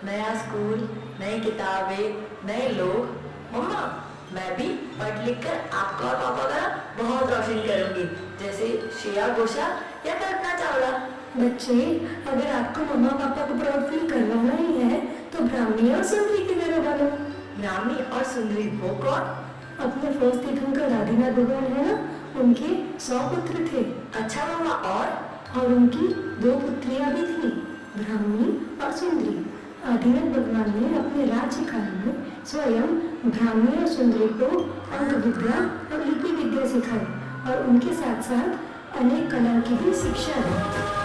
नया स्कूल, नई किताबें, नए लोग। मम्मा, मैं भी पढ़ लिख कर आपका और पापा का बहुत रोशन करूंगी, जैसे श्रेया घोषाल या कल्पना चावला। बच्चे, अगर आपको मम्मा पापा को प्राउड फील करवाना ही है तो ब्राह्मणी और सुंदरी की तरह बनो। ब्राह्मणी और सुंदरी वो कौन? अपने फर्स्ट तीर्थंकर आदिनाथ भगवान है ना, उनके 100 पुत्र थे। अच्छा मम्मा, और उनकी 2 पुत्रियां भी थी, ब्राह्मणी और सुंदरी। आदिनाथ भगवान ने अपने राज्य काल में स्वयं ब्राह्मणी और सुंदरी को अंक विद्या और लिपि विद्या सिखाई और उनके साथ साथ अनेक कला की भी शिक्षा दी।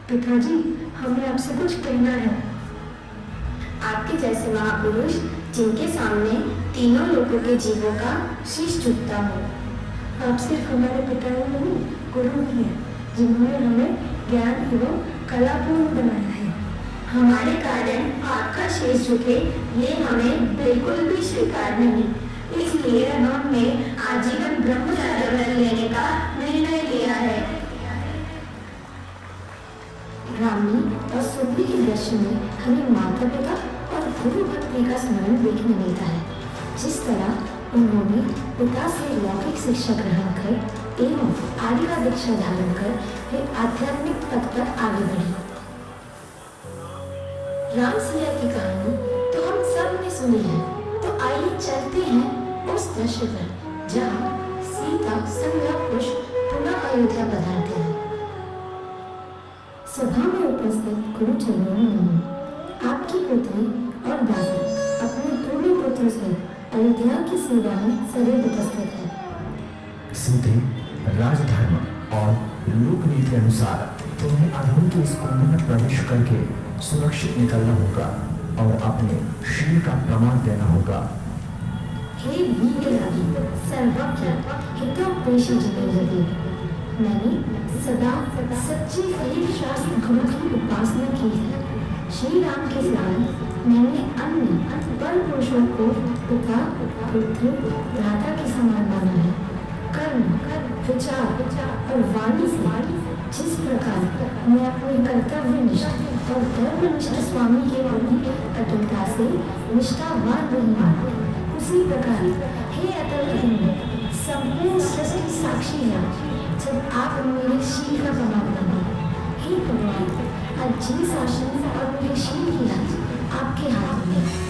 पिताजी, हमें आपसे कुछ कहना है। आपके जैसे महापुरुष जिनके सामने तीनों लोगों के जीवों का शीश झुकता हो। आप सिर्फ हमारे पिता ही नहीं, गुरु भी हैं, जिन्होंने हमें ज्ञान एवं कलापूर्ण बनाया है। हमारे कारण आपका शीश झुके ये हमें बिल्कुल भी स्वीकार नहीं, इसलिए हमने आजीवन ब्रह्मचर्य व्रत लेने का निर्णय लिया है। ब्राह्मणी और सुंदरी की दृष्टि में हमें माता पिता और गुरु भक्ति का स्मरण देखने मिलता है। जिस तरह उन्होंने पिता से लौकिक शिक्षा ग्रहण कर एवं आदि का दीक्षा धारण कर वे आध्यात्मिक पथ पर आगे बढ़ी। राम सिया की कहानी तो हम सब ने सुनी है, तो आइए चलते हैं उस दृश्य पर जहाँ सीता संग पुष्प पुनः अयोध्या पधारते हैं। सभा में उपस्थित गुरुजनों ने आपकी पुत्री और दासी अपने पूर्ण पुत्र से अयोध्या की सेवा में सदैव उपस्थित है। सीधे राजधर्म और लोक नीति अनुसार तुम्हें अधर्म के इस कुंभ में प्रवेश करके सुरक्षित निकलना होगा और अपने शील का प्रमाण देना होगा। हे वीररागी, सर्वज्ञ हितोपदेशी जितेंद्र देव, मैंने सदा सच्ची एक शास्त्र गुरु की उपासना की है। श्री राम के समान मैंने अन्य पर पुरुषों को पिता, पुत्र, भ्राता के समान माना है। कर्म, विचार और वाणी से जिस प्रकार मैं अपने कर्तव्यनिष्ठ और धर्मनिष्ठ स्वामी के प्रति अटलता से निष्ठावान रही हूँ, उसी प्रकार हे अटल संपूर्ण सृष्टि साक्षी है जब आप मेरे शील का प्रमाण करेंगे। हे भगवान, आज जिन शासन और मेरे शील की राज आपके हाथ में है।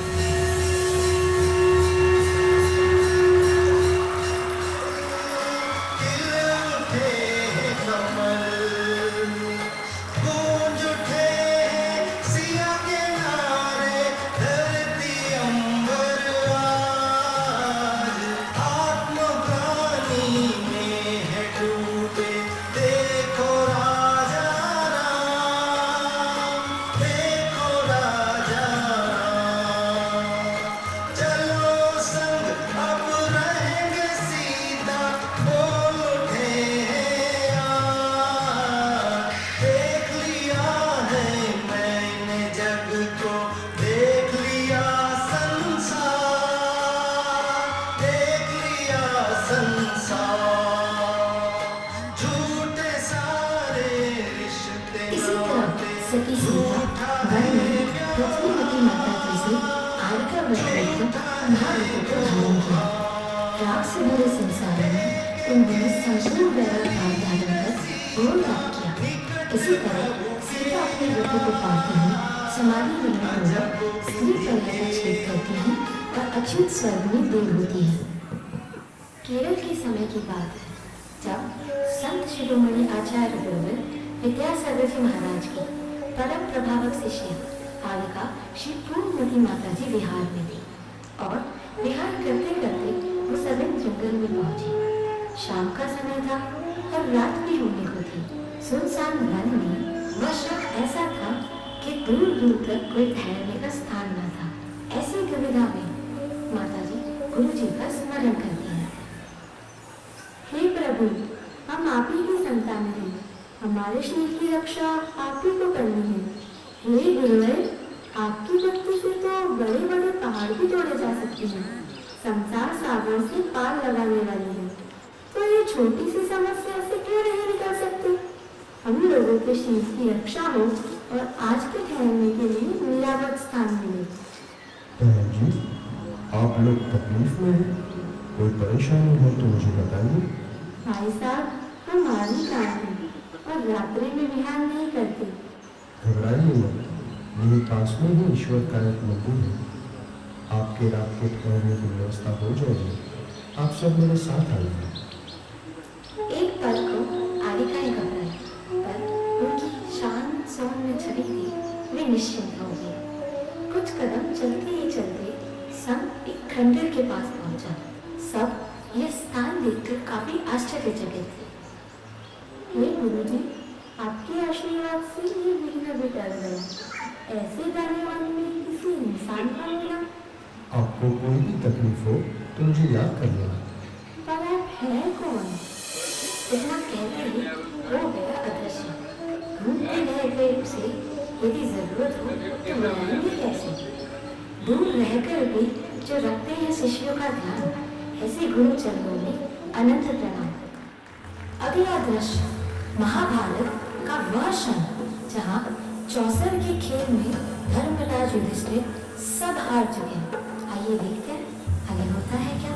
सती सीता वन में पृथ्वीवती माता जी से आर्य व्रत लेकर महारूपों को धारण किया। राग से भरे संसार में उन्होंने संपूर्ण वैराग भाव धारण कर घोर पाप किया। इसी तरह सीता अपने व्रत को पाती है, समाधि में स्त्री प्रलय का छेद करती है और अच्युत स्वर्ग में देर होती है। केरल के समय की बात है जब संत शिरोमणि आचार्य गुरुवर विद्यासागर जी महाराज की परम प्रभावक शिष्य कालिका श्री पूर्णमती माता जी विहार में थी और विहार करते करते वो सघन जंगल में पहुंची। शाम का समय था और रात भी होने को थी। सुनसान वन में वह शख्स ऐसा था कि दूर दूर तक कोई ठहरने का स्थान न था। ऐसी दुविधा में माताजी गुरु जी का स्मरण करती हैं। हे प्रभु, हम आप ही की संतान हैं। हमारे शरीर की रक्षा आप ही को करनी है। हे गुरुवर, आपकी भक्ति से तो बड़े बड़े पहाड़ भी तोड़े जा सकते हैं। संसार सागर से पार लगाने वाली है, तो ये छोटी सी समस्या से क्यों नहीं निकल सकते? हम लोगों के शरीर की रक्षा हो और आज के ठहरने के लिए निरापद स्थान मिले। बहन जी, आप लोग तकलीफ में हैं? कोई परेशानी हो तो मुझे बताइए। भाई साहब, हम आदमी काम हैं और रात्रि में विहार नहीं करते। घबराइए मत, मेरे पास में ही ईश्वर का एक मंदिर है। आपके रात के ठहरने की व्यवस्था हो जाएगी। आप सब मेरे साथ आइए। एक पल को आलिका ने घबराई, पर उनकी शांत सौम्य छवि थी वे निश्चिंत हो गई। कुछ कदम चलते ही चलते संत एक खंडर के पास पहुंचा। सब यह स्थान देखकर काफी आश्चर्यचकित थे। हे गुरु जी, आपके आशीर्वाद से ये विघ्न भी टल गया। ऐसे दाने वाले में किसी इंसान का मिला। आपको कोई भी तकलीफ हो तो मुझे याद कर लेना। पर आप हैं कौन? इतना कहते ही हो गया अदृश्य। ढूंढते रह गए उसे, यदि जरूरत हो तो बुलाएंगे कैसे? दूर रहकर भी जो रखते हैं शिष्यों का ध्यान, ऐसे गुरु चरणों में अनंत प्रणाम। अगला दृश्य महाभारत का वह क्षण जहाँ चौसर के खेल में धर्मराज युधिष्ठिर सब हार चुके हैं। आइए देखते हैं आगे होता है क्या।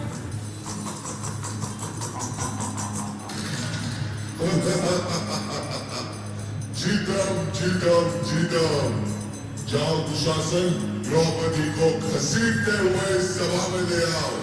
जीतम जीतम जीतम। जाओ दुशासन, द्रौपदी को घसीटते हुए सभा में ले आओ।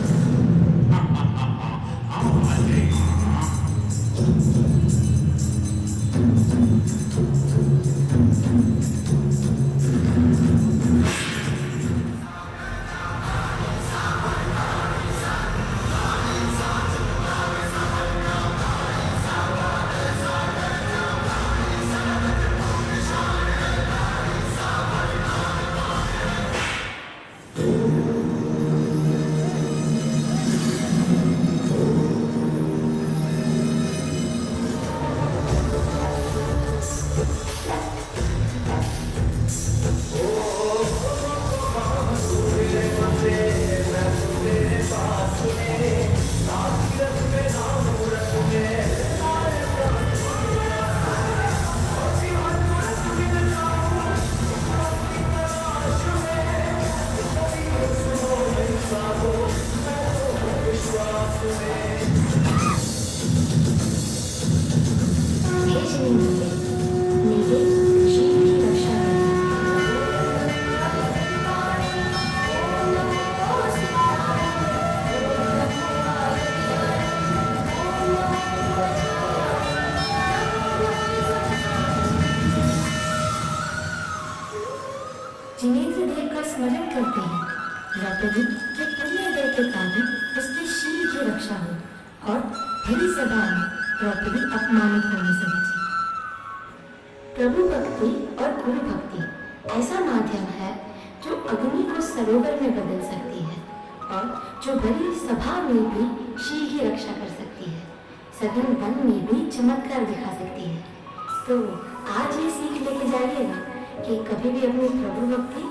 जिनेंद्र देव का स्मरण करते हैं। द्रौपदी के पुण्य दय के कारण उसके शील की रक्षा हुई और भरी सभा में द्रौपदी अपमानित होने से बची। प्रभु भक्ति और गुरु भक्ति ऐसा माध्यम है जो अग्नि को सरोवर में बदल सकती है और जो भरी सभा में भी शील की रक्षा कर सकती है, सघन वन में भी चमत्कार दिखा सकती है। तो आज ये सीख लेके जाइएगा कि कभी भी अपनी प्रभु भक्ति